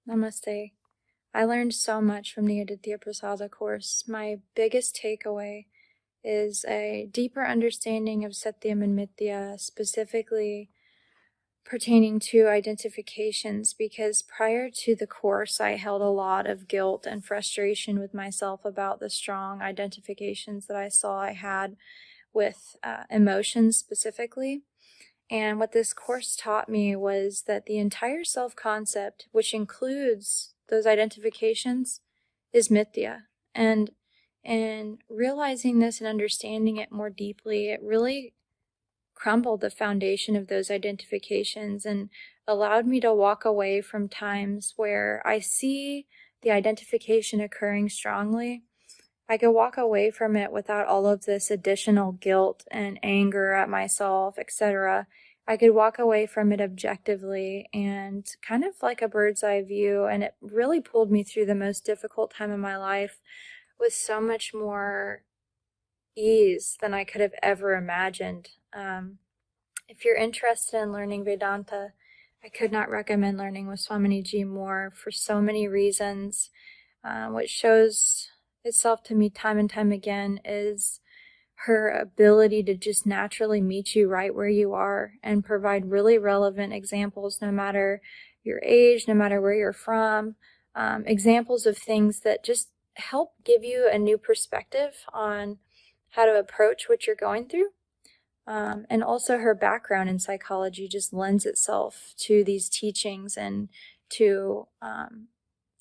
Namaste. I learned so much from the Aditya Prasada course. My biggest takeaway is a deeper understanding of Satyam and Mithya, specifically pertaining to identifications, because prior to the course, I held a lot of guilt and frustration with myself about the strong identifications that I saw I had with emotions specifically. And what this course taught me was that the entire self-concept, which includes those identifications, is mithya. And realizing this and understanding it more deeply, it really crumbled the foundation of those identifications and allowed me to walk away from times where I see the identification occurring strongly. I could walk away from it without all of this additional guilt and anger at myself, etc. I could walk away from it objectively and kind of like a bird's eye view, and it really pulled me through the most difficult time of my life with so much more ease than I could have ever imagined. If you're interested in learning Vedanta, I could not recommend learning with Swamini Ji more for so many reasons. What shows itself to me time and time again is her ability to just naturally meet you right where you are and provide really relevant examples, no matter your age, no matter where you're from, examples of things that just help give you a new perspective on how to approach what you're going through. And also her background in psychology just lends itself to these teachings and to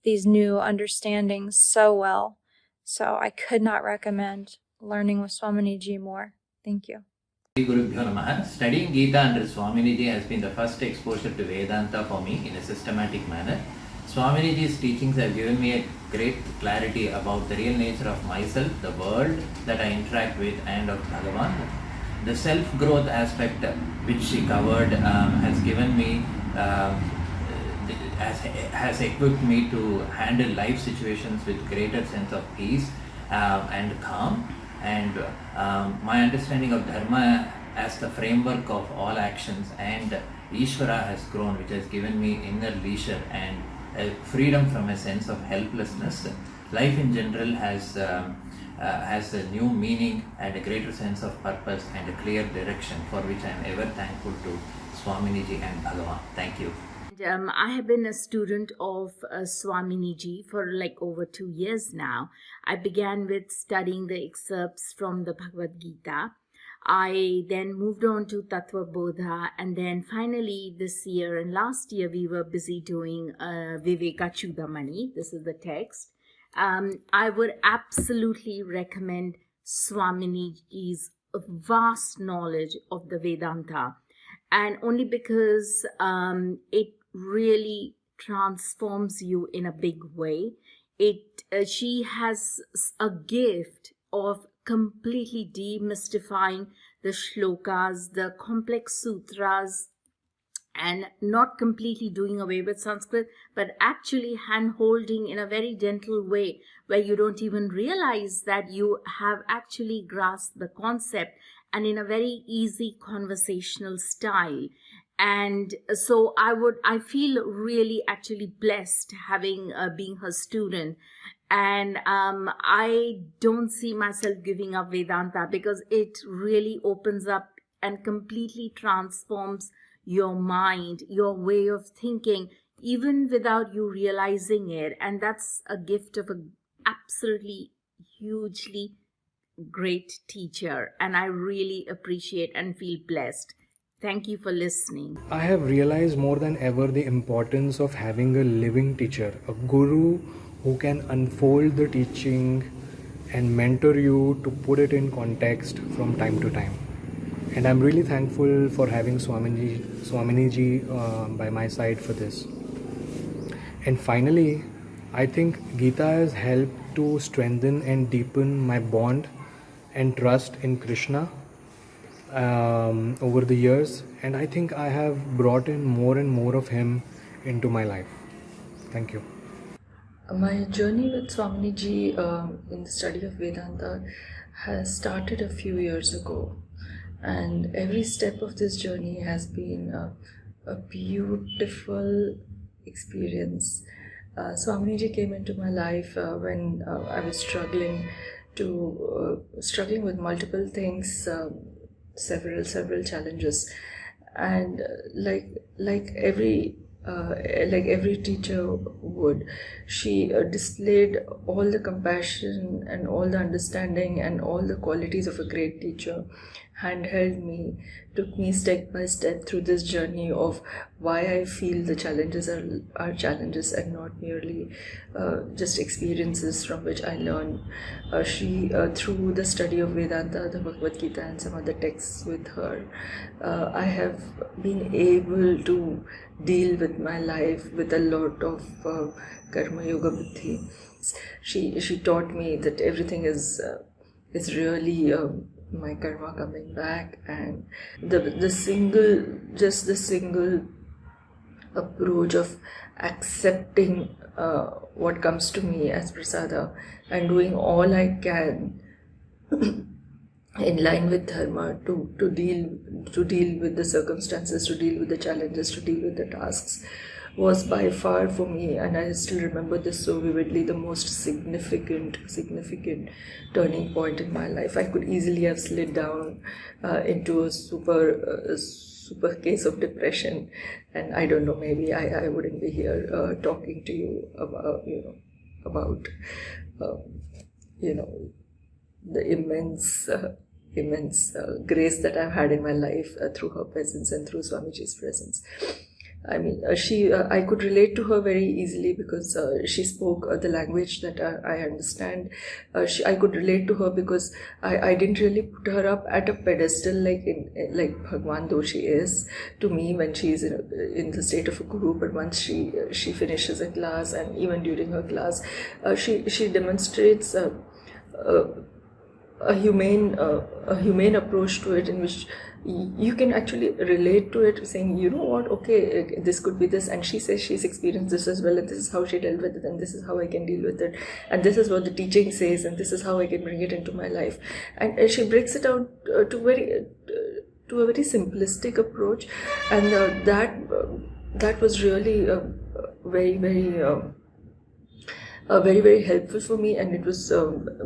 these new understandings so well. So I could not recommend learning with Swamini Ji more. Thank you. Studying Gita under Swamini Ji has been the first exposure to Vedanta for me in a systematic manner. Swamini Ji's teachings have given me a great clarity about the real nature of myself, the world that I interact with, and of Bhagavan. The self-growth aspect which she covered has given me, has equipped me to handle life situations with greater sense of peace and calm. And my understanding of Dharma as the framework of all actions and Ishvara has grown, which has given me inner leisure and freedom from a sense of helplessness. Life in general has a new meaning and a greater sense of purpose and a clear direction, for which I am ever thankful to Swamini Ji and Bhagavan. Thank you. I have been a student of Swamini Ji for like over 2 years now. I began with studying the excerpts from the Bhagavad Gita. I then moved on to Tattva Bodha, and then finally this year and last year we were busy doing Viveka Chudamani. This is the text. I would absolutely recommend Swamini Ji's vast knowledge of the Vedanta, and only because it really transforms you in a big way. She has a gift of completely demystifying the shlokas, the complex sutras, and not completely doing away with Sanskrit, but actually hand-holding in a very gentle way where you don't even realize that you have actually grasped the concept, and in a very easy conversational style. And so I feel really actually blessed having being her student. And I don't see myself giving up Vedanta, because it really opens up and completely transforms your mind, your way of thinking, even without you realizing it. And that's a gift of an absolutely hugely great teacher, and I really appreciate and feel blessed. Thank you for listening. I have realized more than ever the importance of having a living teacher, a guru who can unfold the teaching and mentor you to put it in context from time to time. And I'm really thankful for having Swamini Ji by my side for this. And finally, I think Gita has helped to strengthen and deepen my bond and trust in Krishna over the years, and I think I have brought in more and more of him into my life. Thank you. My journey with Swamini Ji in the study of Vedanta has started a few years ago, and every step of this journey has been a beautiful experience. Swaminiji came into my life when I was struggling with multiple things, several challenges, and like every teacher would, she displayed all the compassion and all the understanding and all the qualities of a great teacher, handheld me, took me step by step through this journey of why I feel the challenges are challenges and not merely just experiences from which I learn. She through the study of Vedanta, the Bhagavad Gita and some other texts with her, I have been able to deal with my life with a lot of karma yoga buddhi. She taught me that everything is really my karma coming back, and the single approach of accepting what comes to me as prasada and doing all I can in line with dharma to deal with the circumstances, to deal with the challenges, to deal with the tasks, was by far for me, and I still remember this so vividly, the most significant turning point in my life. I could easily have slid down into a super case of depression, and I don't know, maybe I wouldn't be here talking to you about the immense grace that I've had in my life through her presence and through Swamiji's presence. I mean, I could relate to her very easily because she spoke the language that I understand. I could relate to her because I didn't really put her up at a pedestal like Bhagwan, though she is to me when she is in the state of a guru. But once she finishes a class, and even during her class, she demonstrates a humane approach to it, in which you can actually relate to it, saying, you know what, okay, this could be this, and she says she's experienced this as well, and this is how she dealt with it, and this is how I can deal with it, and this is what the teaching says, and this is how I can bring it into my life. And she breaks it down to a very simplistic approach, and that was really very helpful for me. And it was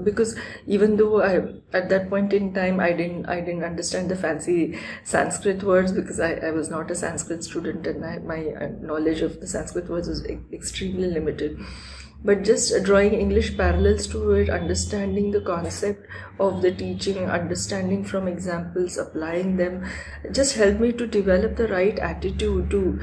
because even though at that point in time I didn't understand the fancy Sanskrit words, because I was not a Sanskrit student, and my knowledge of the Sanskrit words was extremely limited. But just drawing English parallels to it, understanding the concept of the teaching, understanding from examples, applying them, just helped me to develop the right attitude to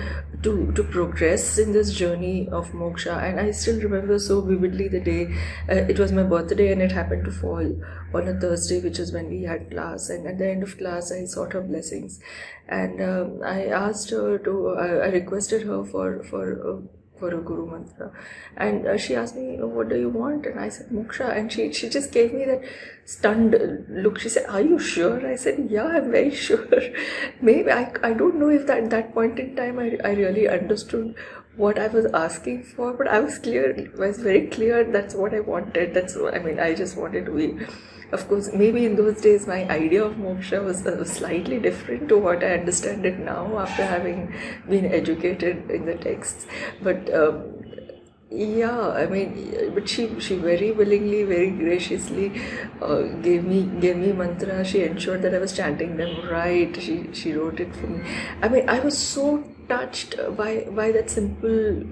progress in this journey of moksha. And I still remember so vividly the day, it was my birthday, and it happened to fall on a Thursday, which is when we had class. And at the end of class, I sought her blessings, and I asked her I requested her for a guru mantra, and she asked me, what do you want? And I said moksha, and she just gave me that stunned look. She said, are you sure? I said, yeah, I'm very sure. Maybe I don't know if that point in time I really understood what I was asking for, but I was very clear that's what I wanted. I just wanted to be. Of course, maybe in those days my idea of moksha was slightly different to what I understand it now after having been educated in the texts. But but she very willingly, very graciously gave me mantra. She ensured that I was chanting them right. She wrote it for me. I was so touched by that simple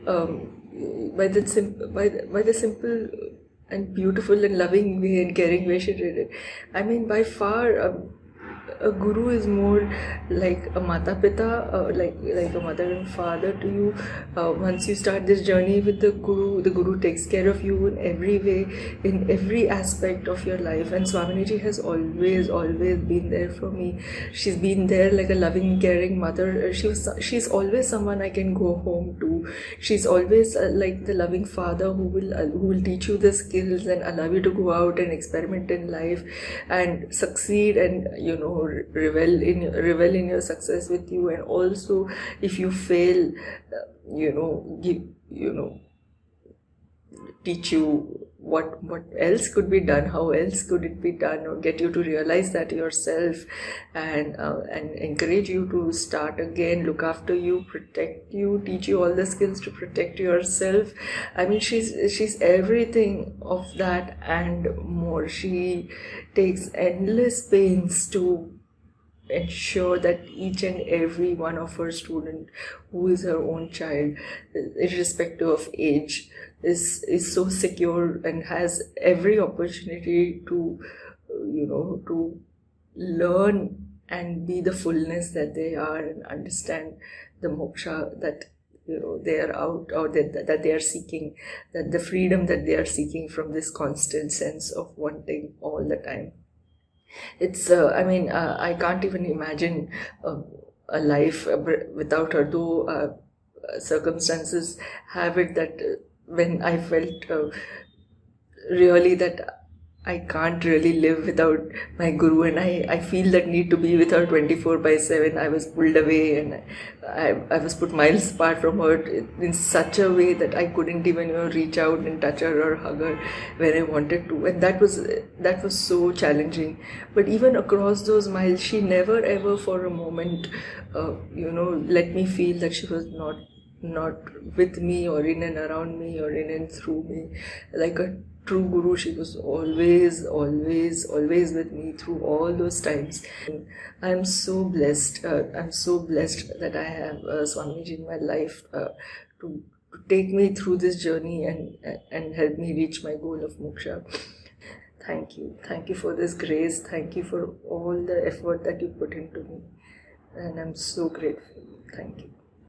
by the simple and beautiful and loving way and caring way she did it. By far, a guru is more like a mata pita, like a mother and father to you. Once you start this journey with the guru takes care of you in every way, in every aspect of your life. And Swaminiji has always been there for me. She's been there like a loving, caring mother. She's always someone I can go home to. She's always like the loving father who will teach you the skills and allow you to go out and experiment in life and succeed, and revel in your success with you. And also, if you fail, teach you what else could be done, how else could it be done, or get you to realize that yourself, and encourage you to start again, look after you, protect you, teach you all the skills to protect yourself. I mean, she's everything of that and more. She takes endless pains to ensure that each and every one of her student, who is her own child, irrespective of age, is so secure and has every opportunity to to learn and be the fullness that they are, and understand the moksha that they are out, or that they are seeking, that the freedom that they are seeking from this constant sense of wanting all the time. It's I can't even imagine a life without her, though circumstances have it that when I felt really that I can't really live without my guru, and I feel that need to be with her 24/7. I was pulled away, and I was put miles apart from her in such a way that I couldn't even reach out and touch her or hug her when I wanted to, and that was so challenging. But even across those miles, she never ever for a moment let me feel that she was not with me, or in and around me, or in and through me. Like a true guru, she was always with me through all those times. I'm so blessed. I'm so blessed that I have Swamiji in my life to take me through this journey and help me reach my goal of moksha. Thank you for this grace. Thank you for all the effort that you put into me, and I'm so grateful. Thank you.